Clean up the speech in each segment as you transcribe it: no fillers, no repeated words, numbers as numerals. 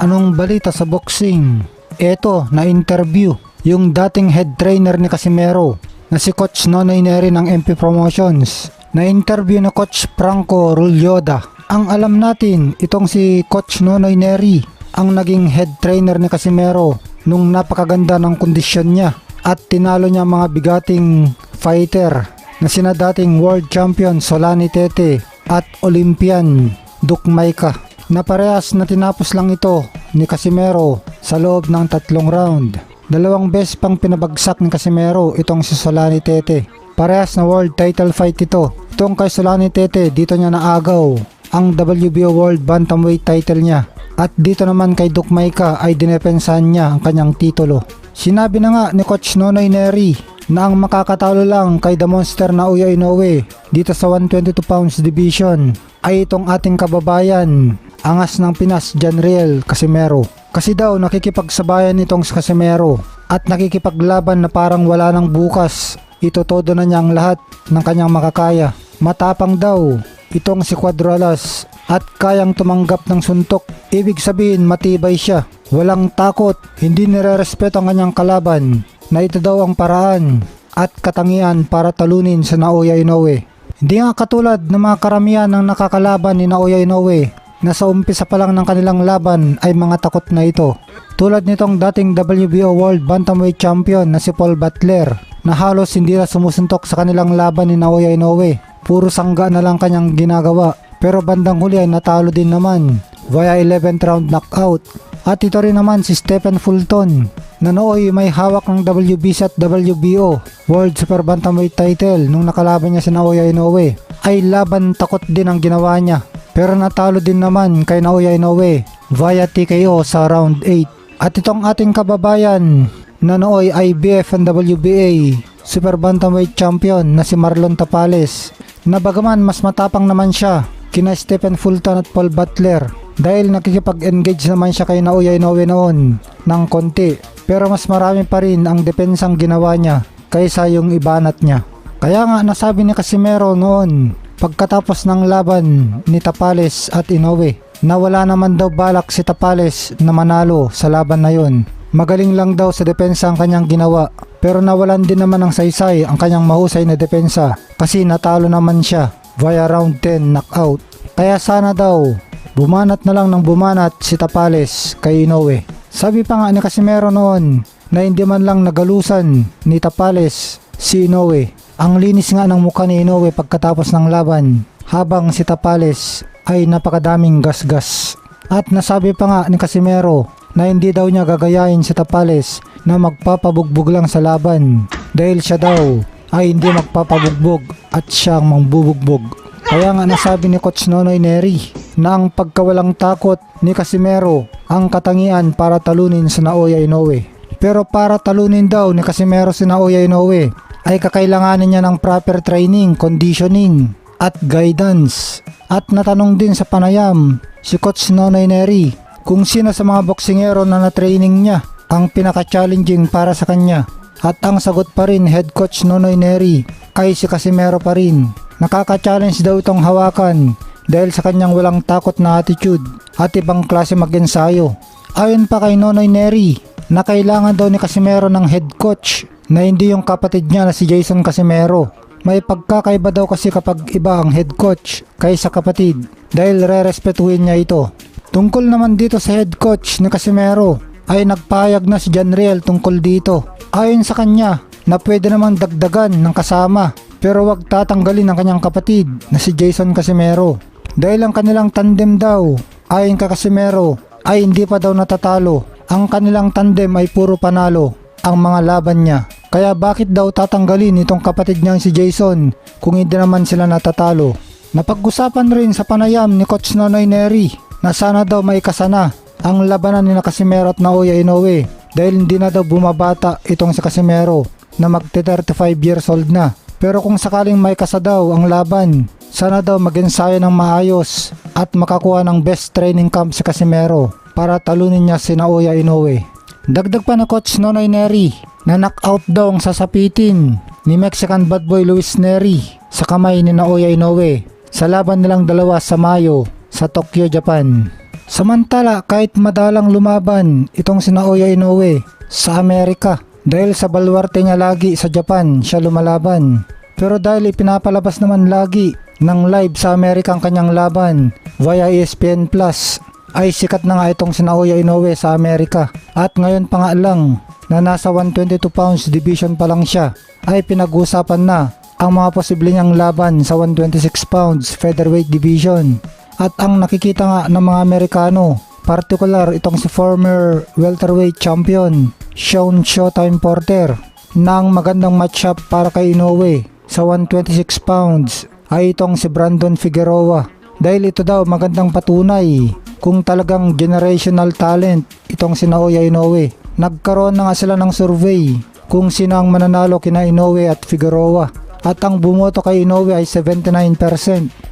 Anong balita sa boxing? Eto, na-interview yung dating head trainer ni Casimero na si Coach Nonoy Neri ng MP Promotions. Na-interview na Coach Franco Rulyoda. Ang alam natin, itong si Coach Nonoy Neri ang naging head trainer ni Casimero nung napakaganda ng kondisyon niya at tinalo niya mga bigating fighter na sina dating world champion Solani Tete at Olympian Duke Maika, na parehas na tinapos lang ito ni Casimero sa loob ng 3 round. 2 beses pang pinabagsak ni Casimero itong si Solani Tete. Parehas na world title fight ito. Itong kay Solani Tete, dito niya naagaw ang WBO World Bantamweight title niya. At dito naman kay Duke Maika ay dinepensahan niya ang kanyang titulo. Sinabi na nga ni Coach Nonoy Neri na ang makakatalo lang kay The Monster na Naoya Inoue dito sa 122 pounds division ay itong ating kababayan, angas ng Pinas, Janriel Casimero. Kasi daw nakikipagsabayan itong si Casimero at nakikipaglaban na parang wala nang bukas. Itotodo na niya ang lahat ng kanyang makakaya. Matapang daw itong si Cuadralas at kayang tumanggap ng suntok. Ibig sabihin matibay siya, walang takot, hindi nirerespeto ang kanyang kalaban, na ito daw ang paraan at katangian para talunin sa Naoya Inoue. Hindi nga katulad ng mga karamihan ng nakakalaban ni Naoya Inoue na sa umpisa pa lang ng kanilang laban ay mga takot na ito. Tulad nitong dating WBO World Bantamweight Champion na si Paul Butler na halos hindi na sumusuntok sa kanilang laban ni Naoya Inoue. Puro sangga na lang kanyang ginagawa, pero bandang huli ay natalo din naman via 11th round knockout. At ito rin naman si Stephen Fulton na nooy may hawak ng WBC at WBO World Super Bantamweight title nung nakalaban niya si Naoya Inoue, ay laban takot din ang ginawa niya, pero natalo din naman kay Naoya Inoue via TKO sa round 8. At itong ating kababayan na nooy IBF and WBA Super Bantamweight Champion na si Marlon Tapales, na bagaman mas matapang naman siya kina Stephen Fulton at Paul Butler dahil nakikipag-engage naman siya kay Naoya Inoue noon ng konti, pero mas marami pa rin ang depensang ginawa niya kaysa yung ibanat niya. Kaya nga nasabi ni Casimero noon pagkatapos ng laban ni Tapales at Inoue na wala naman daw balak si Tapales na manalo sa laban na yon. Magaling lang daw sa depensa ang kanyang ginawa, pero nawalan din naman ng saysay ang kanyang mahusay na depensa kasi natalo naman siya via round 10 knockout. Kaya sana daw bumanat na lang ng bumanat si Tapales kay Inoue. Sabi pa nga ni Casimero noon na hindi man lang nagalusan ni Tapales si Inoue. Ang linis nga ng mukha ni Inoue pagkatapos ng laban, habang si Tapales ay napakadaming gasgas. At nasabi pa nga ni Casimero na hindi daw niya gagayahin si Tapales na magpapabugbog lang sa laban dahil siya daw ay hindi magpapabugbog at siyang mangbubugbog. Kaya nga nasabi ni Coach Nonoy Neri na ang pagkawalang takot ni Casimero ang katangian para talunin si Naoya Inoue. Pero para talunin daw ni Casimero si Naoya Inoue ay kakailanganin niya ng proper training, conditioning at guidance. At natanong din sa panayam si Coach Nonoy Neri kung sino sa mga boksingero na na-training niya ang pinaka-challenging para sa kanya. At ang sagot pa rin Head Coach Nonoy Neri ay si Casimero pa rin. Nakaka-challenge daw itong hawakan dahil sa kanyang walang takot na attitude at ibang klase mag-ensayo. Ayon pa kay Nonoy Neri na kailangan daw ni Casimero ng head coach na hindi yung kapatid niya na si Jason Casimero. May pagkakaiba daw kasi kapag iba ang head coach kaysa kapatid dahil re-respetuhin niya ito. Tungkol naman dito sa head coach ni Casimero ay nagpahayag na si Janriel tungkol dito. Ayon sa kanya na pwede naman dagdagan ng kasama pero wag tatanggalin ang kanyang kapatid na si Jason Casimero. Dahil ang kanilang tandem daw ayon kay Casimero ay hindi pa daw natatalo. Ang kanilang tandem ay puro panalo ang mga laban niya. Kaya bakit daw tatanggalin itong kapatid niyang si Jason kung hindi naman sila natatalo? Napag-usapan rin sa panayam ni Coach Nonoy Neri na sana daw maikasana ang labanan ni Casimero at Naoya Inoue dahil hindi na daw bumabata itong si Casimero na magte-35 years old na. Pero kung sakaling maikasa daw ang laban, sana daw mag-ensayo ng maayos at makakuha ng best training camp si Casimero para talunin niya si Naoya Inoue. Dagdag pa na Coach Nonoy Neri na knockout daw ang sasapitin ni Mexican bad boy Luis Neri sa kamay ni Naoya Inoue sa laban nilang dalawa sa Mayo sa Tokyo, Japan. Samantala kahit madalang lumaban itong si Naoya Inoue sa Amerika dahil sa baluarte niya lagi sa Japan siya lumalaban. Pero dahil ipinapalabas naman lagi ng live sa Amerika ang kanyang laban via ESPN Plus ay sikat na nga itong si Naoya Inoue sa Amerika. At ngayon pa nga lang na nasa 122 pounds division pa lang siya ay pinag-usapan na ang mga posible niyang laban sa 126 pounds featherweight division. At ang nakikita nga ng mga Amerikano, particular itong si former welterweight champion Sean Showtime Porter na ang magandang matchup para kay Inoue sa 126 pounds ay itong si Brandon Figueroa. Dahil ito daw magandang patunay kung talagang generational talent itong si Naoya Inoue. Nagkaroon na nga sila ng survey kung sino ang mananalo kina Inoue at Figueroa. At ang bumoto kay Inoue ay 79%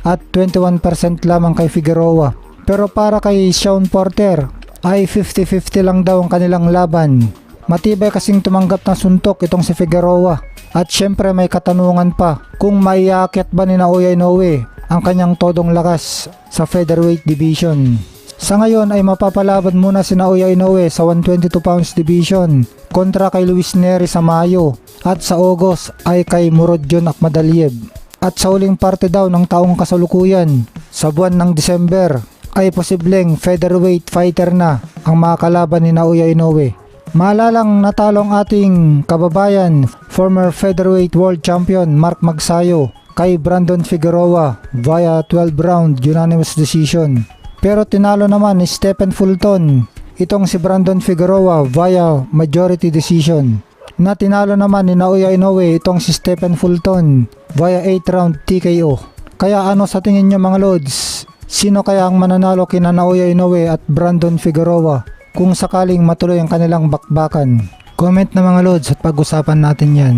at 21% lamang kay Figueroa. Pero para kay Sean Porter ay 50-50 lang daw ang kanilang laban. Matibay kasing tumanggap ng suntok itong si Figueroa. At syempre may katanungan pa kung maiakyat ba ni Naoya Inoue ang kanyang todong lakas sa featherweight division. Sa ngayon ay mapapalaban muna si Naoya Inoue sa 122 pounds division kontra kay Luis Nery sa Mayo at sa August ay kay Murodjon Akhmadaliev. At sa huling parte daw ng taong kasalukuyan sa buwan ng December ay posibleng featherweight fighter na ang makakalaban ni Naoya Inoue. Maalalang natalo ang ating kababayan, former featherweight world champion Mark Magsayo kay Brandon Figueroa via 12 round unanimous decision. Pero tinalo naman ni Stephen Fulton itong si Brandon Figueroa via majority decision. Na tinalo naman ni Naoya Inoue itong si Stephen Fulton via 8 round TKO. Kaya ano sa tingin nyo mga lods? Sino kaya ang mananalo kina Naoya Inoue at Brandon Figueroa kung sakaling matuloy ang kanilang bakbakan? Comment na mga lods at pag-usapan natin yan.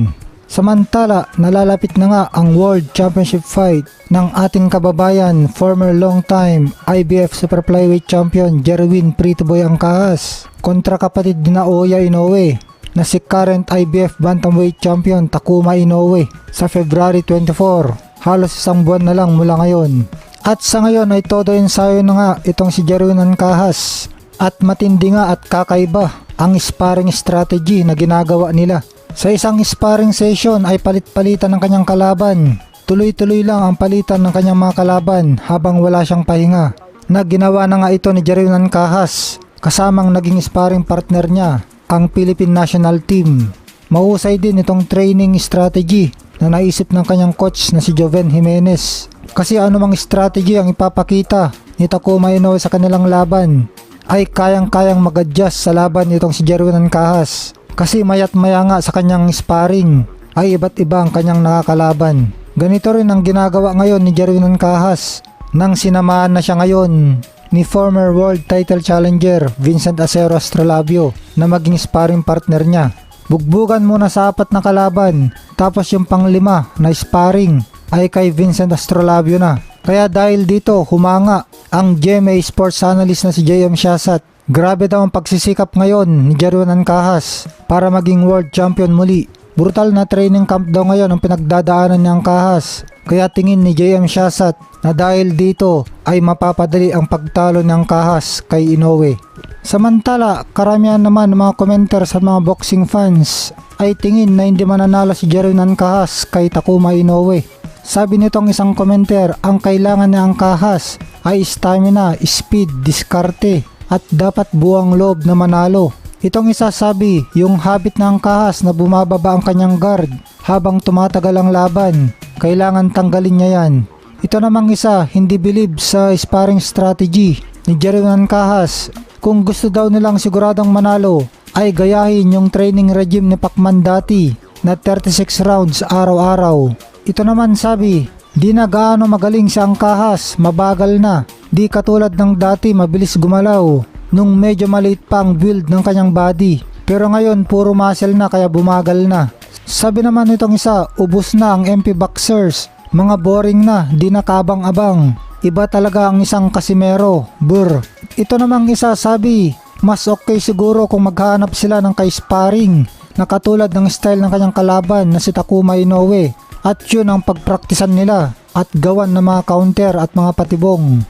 Samantala, nalalapit na nga ang World Championship fight ng ating kababayan, former long-time IBF Super Flyweight Champion Jerwin Pretty Boy Angkahas kontra kapatid ni Naoya Inoue na si current IBF Bantamweight Champion Takuma Inoue sa February 24. Halos isang buwan na lang mula ngayon. At sa ngayon ay todo ensayo na nga itong si Jerwin Angkahas at matindi nga at kakaiba ang sparring strategy na ginagawa nila. Sa isang sparring session ay palit-palitan ng kanyang kalaban. Tuloy-tuloy lang ang palitan ng kanyang mga kalaban habang wala siyang pahinga. Na ginawa na nga ito ni Jerwin Angkahas kasamang naging sparring partner niya, ang Philippine National Team. Mahusay din itong training strategy na naisip ng kanyang coach na si Joven Jimenez. Kasi anumang strategy ang ipapakita ni Takuma Inoue sa kanilang laban ay kayang-kayang mag-adjust sa laban nitong si Jerwin Angkahas. Kasi mayat maya nga sa kanyang sparring ay iba't iba ang kanyang nakakalaban. Ganito rin ang ginagawa ngayon ni Jerwin Angkahas nang sinamahan na siya ngayon ni former world title challenger Vincent Acero Astrolabio na maging sparring partner niya. Bugbugan muna sa 4 na kalaban tapos yung pang-5 na sparring ay kay Vincent Astrolabio na. Kaya dahil dito humanga ang GMA Sports Analyst na si JM Shasat. Grabe daw ang pagsisikap ngayon ni Jerwin Angkahas para maging world champion muli. Brutal na training camp daw ngayon ang pinagdadaanan ni Angkahas. Kaya tingin ni JM Shasat na dahil dito ay mapapadali ang pagtalo ni Angkahas kay Inoue. Samantala, karamihan naman ng mga commenter sa mga boxing fans ay tingin na hindi mananalo si Jerwin Angkahas kay Takuma Inoue. Sabi nitong isang commenter, ang kailangan ni Angkahas ay stamina, speed, diskarte at dapat buwang loob na manalo. Itong isa sabi, yung habit ng Angkahas na bumababa ang kanyang guard habang tumatagal ang laban, kailangan tanggalin niya yan. Ito namang isa, hindi believe sa sparring strategy ni Jerwin Angkahas. Kung gusto daw nilang siguradong manalo, ay gayahin yung training regime ni Pacman dati na 36 rounds araw-araw. Ito naman sabi, di na gaano magaling si Angkahas, mabagal na. Di katulad ng dati mabilis gumalaw nung medyo maliit pa ang build ng kanyang body. Pero ngayon puro muscle na kaya bumagal na. Sabi naman nitong isa, ubos na ang MP boxers. Mga boring na, di na kabang-abang. Iba talaga ang isang Casimero, brr. Ito namang isa sabi, mas okay siguro kung maghanap sila ng kay-sparring na katulad ng style ng kanyang kalaban na si Takuma Inoue. At yun ang pagpraktisan nila at gawan ng mga counter at mga patibong.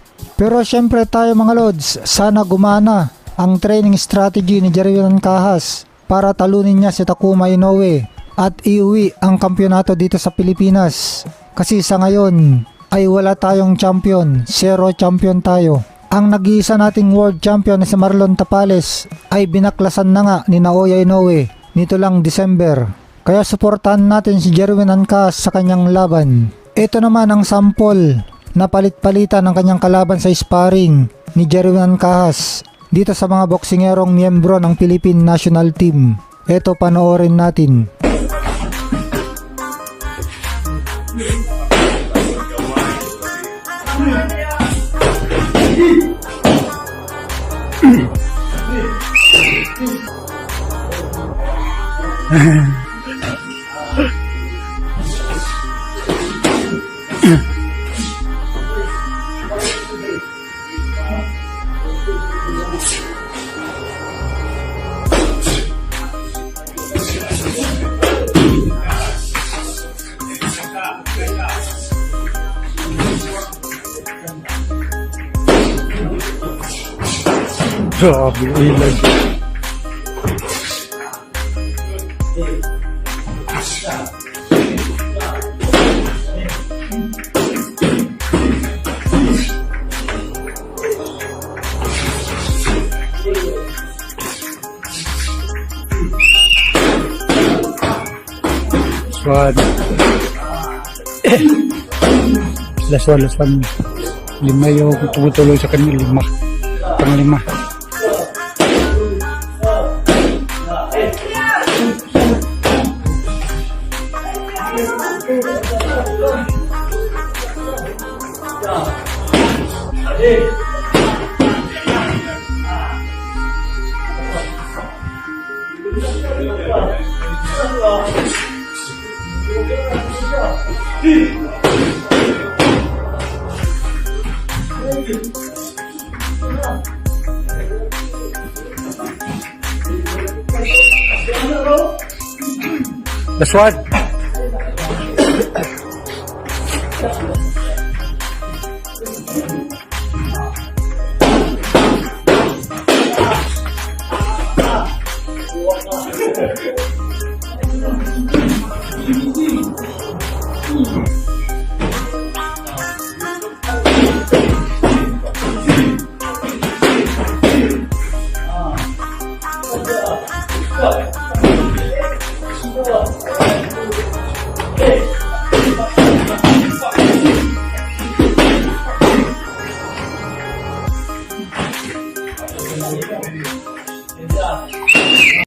Pero syempre tayo mga Lods, sana gumana ang training strategy ni Jerwin Ancahas para talunin niya si Takuma Inoue at iuwi ang kampyonato dito sa Pilipinas. Kasi sa ngayon ay wala tayong champion, 0 champion tayo. Ang nag-iisa nating world champion na si Marlon Tapales ay binaklasan na nga ni Naoya Inoue nito lang December. Kaya suportahan natin si Jerwin Ancahas sa kanyang laban. Ito naman ang sample na palit-palitan ng kanyang kalaban sa sparring ni Jerwin Ancahas dito sa mga boksingerong miyembro ng Philippine National Team. Ito, panoorin natin. Grabe, ilag. Squad. Last one. 5 yung tumutuloy sa kanya, 5. Pang-5. That's what?